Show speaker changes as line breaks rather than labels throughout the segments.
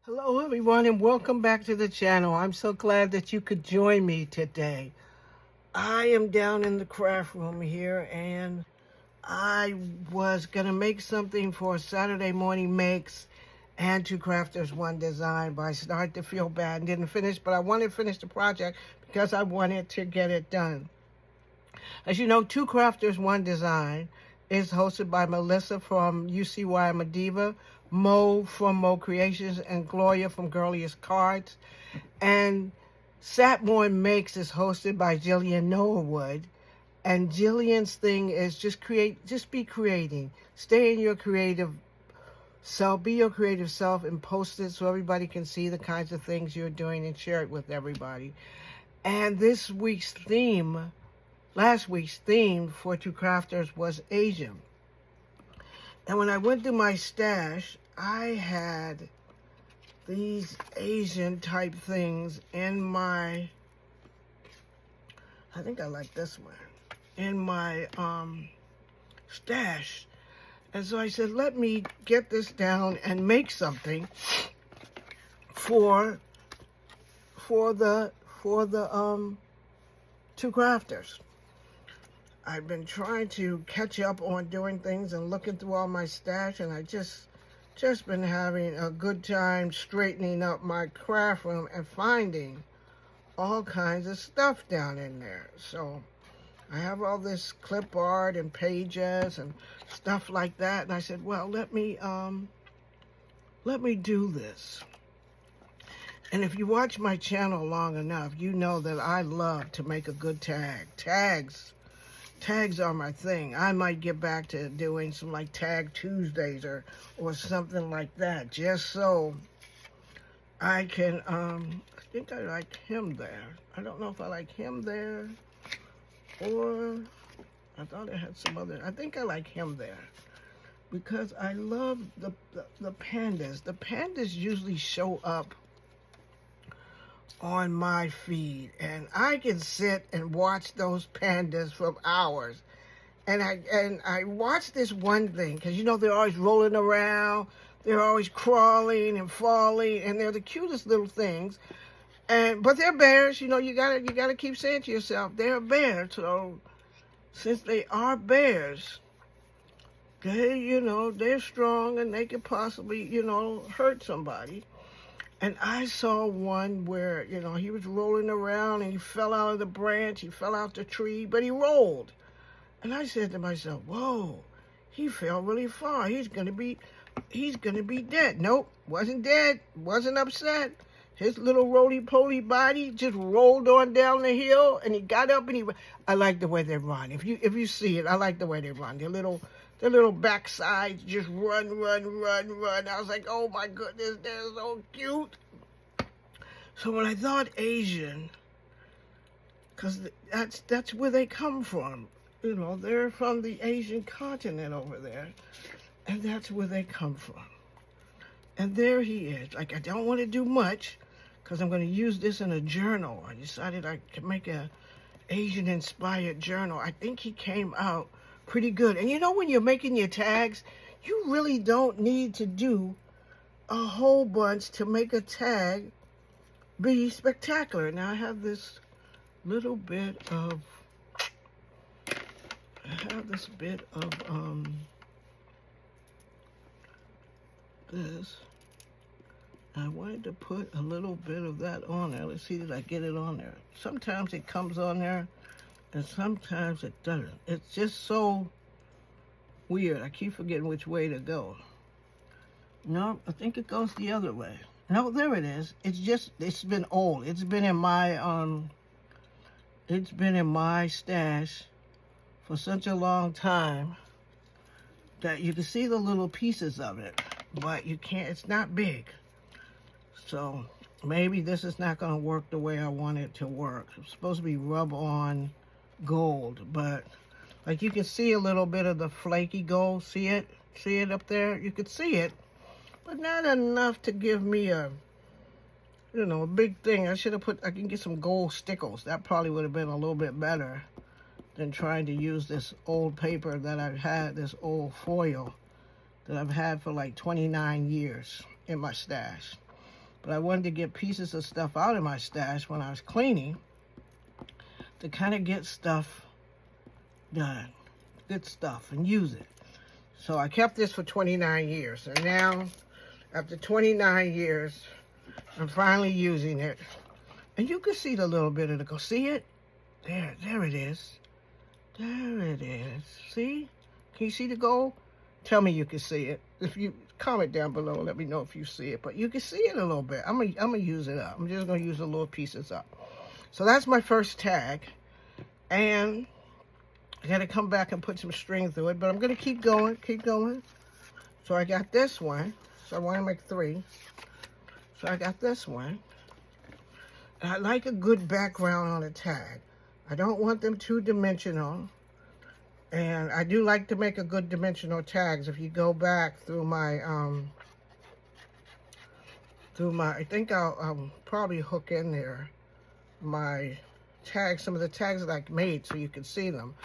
Hello everyone and welcome back to the channel. I'm so glad that you could join me today. I am down in the craft room here and I was going to make something for Saturday morning makes and Two Crafters One Design, but I started to feel bad and didn't finish, but I wanted to finish the project because I wanted to get it done. As you know, Two Crafters One Design is hosted by Melissa from UCYIMADIVA, Mo from Mo Creations, and Gloria from Girliest Cards. And Satmore Makes is hosted by Jillian Norwood. And Jillian's thing is just be creating. Stay in your creative self, be your creative self, and post it so everybody can see the kinds of things you're doing and share it with everybody. And last week's theme for Two Crafters was Asian. And when I went through my stash, I had these Asian type things in my, I think I like this one, in my stash. And so I said, let me get this down and make something for the Two Crafters. I've been trying to catch up on doing things and looking through all my stash, and I just been having a good time straightening up my craft room and finding all kinds of stuff down in there. So I have all this clip art and pages and stuff like that, and I said, well, let me do this. And if you watch my channel long enough, you know that I love to make a good tag. Tags are my thing. I might get back to doing some like Tag Tuesdays or something like that, just so I can, I think I like him there. I don't know if I like him there or I thought I had some other, I think I like him there because I love the pandas. The pandas usually show up on my feed, and I can sit and watch those pandas for hours. And I watch this one thing because you know they're always rolling around, they're always crawling and falling, and they're the cutest little things. But they're bears, you know. You gotta keep saying to yourself, they're bears. So since they are bears, they're strong and they could possibly hurt somebody. And I saw one where, he was rolling around and he fell out of the branch, he fell out the tree, but he rolled. And I said to myself, whoa, he fell really far. He's gonna be dead. Nope, wasn't dead, wasn't upset. His little roly-poly body just rolled on down the hill and he got up and I like the way they run. If you see it, I like the way they run. Their little backsides just run. I was like, oh my goodness, they're so cute. So when I thought Asian, because that's where they come from. They're from the Asian continent over there. And that's where they come from. And there he is. Like, I don't want to do much because I'm going to use this in a journal. I decided I could make a Asian-inspired journal. I think he came out pretty good. And when you're making your tags, you really don't need to do a whole bunch to make a tag be spectacular. Now I have this little bit of this. I wanted to put a little bit of that on there. Let's see, did I get it on there? Sometimes it comes on there and sometimes it doesn't. It's just so weird. I keep forgetting which way to go. No, I think it goes the other way. No, there it is. It's been old. It's been in my stash for such a long time that you can see the little pieces of it, but you can't, it's not big. So maybe this is not going to work the way I want it to work. It's supposed to be rub-on gold, but like you can see a little bit of the flaky gold. See it? See it up there? You could see it, but not enough to give me a big thing. I can get some gold stickles. That probably would have been a little bit better than trying to use this old paper that I've had, this old foil that I've had for like 29 years in my stash. but I wanted to get pieces of stuff out of my stash when I was cleaning to kind of get stuff done, good stuff, and use it. So I kept this for 29 years, and now, after 29 years, I'm finally using it. And you can see the little bit of the gold. See it? There it is. There it is. See? Can you see the gold? Tell me you can see it. If you comment down below, let me know if you see it. But you can see it a little bit. I'm gonna use it up. I'm just gonna use the little pieces up. So that's my first tag, and I gotta come back and put some string through it. But I'm gonna keep going, keep going. So I got this one. So I want to make 3. So I got this one. And I like a good background on a tag. I don't want them two-dimensional. And I do like to make a good dimensional tags. If you go back through my, I think I'll probably hook in there my tags, some of the tags that I made so you can see them.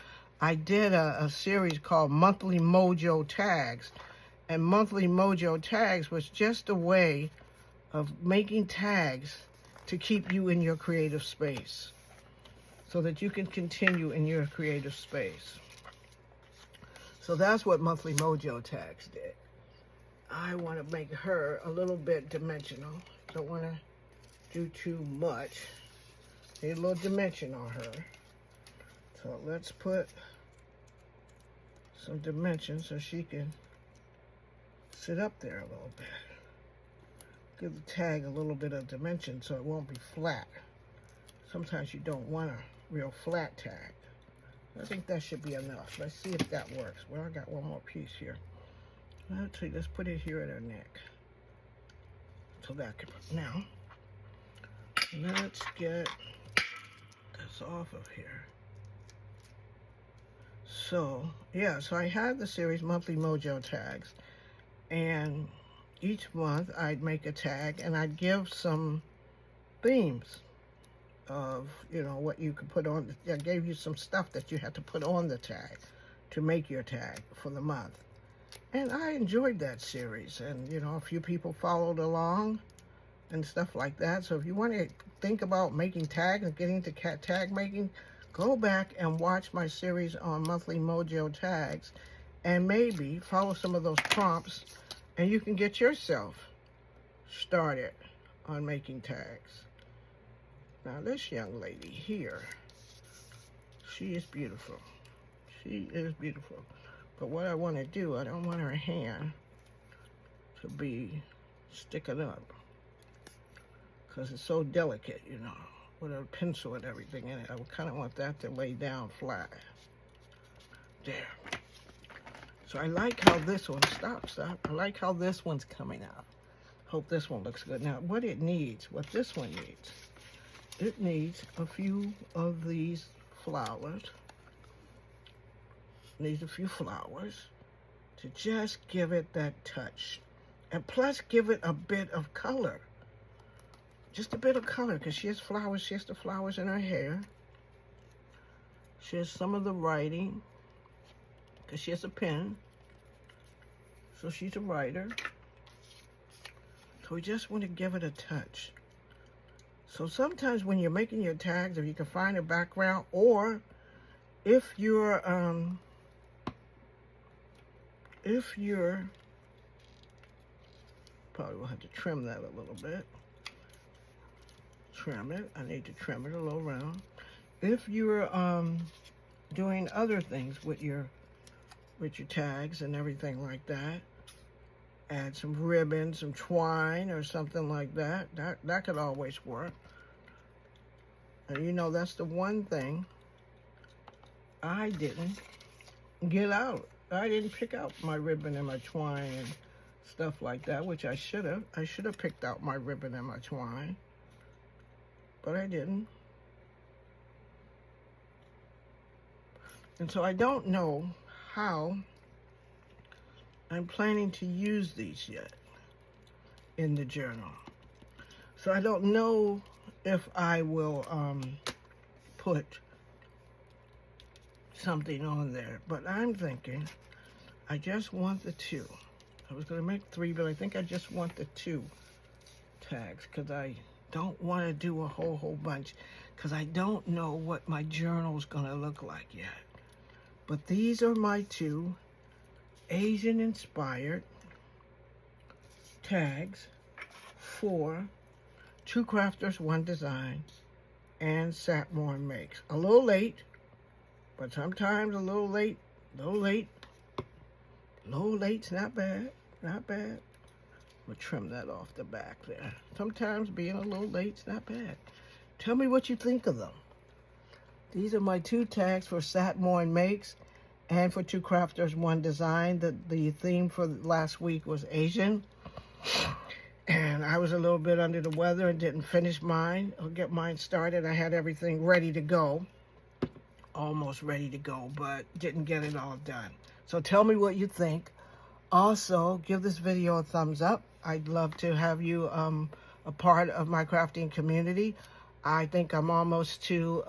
I did a series called Monthly Mojo Tags. And Monthly Mojo Tags was just a way of making tags to keep you in your creative space so that you can continue in your creative space. So that's what Monthly Mojo Tags did. I want to make her a little bit dimensional. Don't want to do too much. Need a little dimension on her. So let's put some dimension so she can sit up there a little bit. Give the tag a little bit of dimension so it won't be flat. Sometimes you don't want a real flat tag. I think that should be enough. Let's see if that works. Well, I got one more piece here. Let's see, let's put it here at her neck. So that can, now, let's get this off of here. So, yeah, so I had the series Monthly Mojo Tags. And each month I'd make a tag and I'd give some themes of, you know, what you could put on. I gave you some stuff that you had to put on the tag to make your tag for the month. And I enjoyed that series. And, you know, a few people followed along and stuff like that. So if you want to think about making tags and getting to tag making, go back and watch my series on Monthly Mojo Tags. And maybe follow some of those prompts and you can get yourself started on making tags. Now this young lady here, she is beautiful. She is beautiful. But what I want to do, I don't want her hand to be sticking up because it's so delicate, you know, with a pencil and everything in it. I kind of want that to lay down flat. There. So I like how this one, stop. I like how this one's coming out. Hope this one looks good. Now, what this one needs, it needs a few of these flowers. Needs a few flowers to just give it that touch. And plus give it a bit of color. Just a bit of color, because she has flowers. She has the flowers in her hair. She has some of the writing, because she has a pen. So she's a writer. So we just want to give it a touch. So sometimes when you're making your tags, if you can find a background, or if you're probably will have to trim that a little bit. Trim it. I need to trim it a little round. If you're doing other things with your tags and everything like that, add some ribbon, some twine or something like that. That could always work. And you know, that's the one thing I didn't get out. I didn't pick out my ribbon and my twine and stuff like that, which I should have. I should have picked out my ribbon and my twine, but I didn't. And so I don't know how I'm planning to use these yet in the journal. So I don't know if I will put something on there, but I'm thinking I just want the 2. I was going to make 3, but I think I just want the 2 tags because I don't want to do a whole bunch because I don't know what my journal is going to look like yet. But these are my two Asian inspired tags for Two Crafters, One Design and Satmore Makes. A little late, but sometimes a little late, late's not bad, not bad. I'm gonna trim that off the back there. Sometimes being a little late's not bad. Tell me what you think of them. These are my two tags for Satmore Makes and for Two Crafters, One Design. The theme for last week was Asian. And I was a little bit under the weather and didn't finish mine. I'll get mine started. I had everything ready to go. Almost ready to go, but didn't get it all done. So tell me what you think. Also, give this video a thumbs up. I'd love to have you a part of my crafting community. I think I'm almost to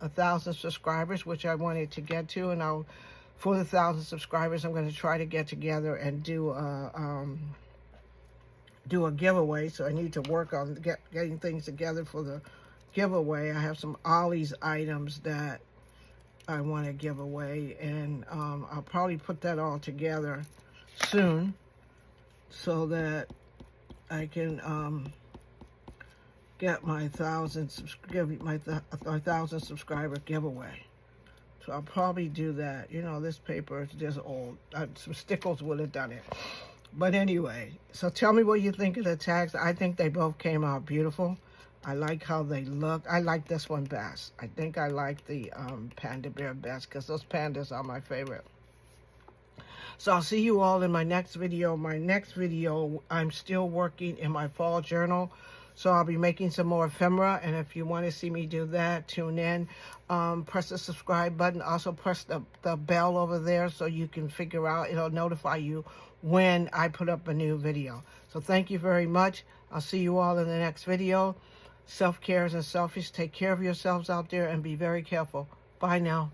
1,000 subscribers, which I wanted to get to. And for the 1,000 subscribers, I'm going to try to get together and do a giveaway. So I need to work on getting things together for the giveaway. I have some Ollie's items that I want to give away, and I'll probably put that all together soon so that I can get my 1,000 subscriber giveaway. So I'll probably do that. You know, this paper is just old. Some stickles would have done it. But anyway, so tell me what you think of the tags. I think they both came out beautiful. I like how they look. I like this one best. I think I like the panda bear best because those pandas are my favorite. So I'll see you all in my next video. My next video, I'm still working in my fall journal. So I'll be making some more ephemera. And if you want to see me do that, tune in. Press the subscribe button. Also press the bell over there so you can figure out. It'll notify you when I put up a new video. So thank you very much. I'll see you all in the next video. Self-care isn't selfish. Take care of yourselves out there and be very careful. Bye now.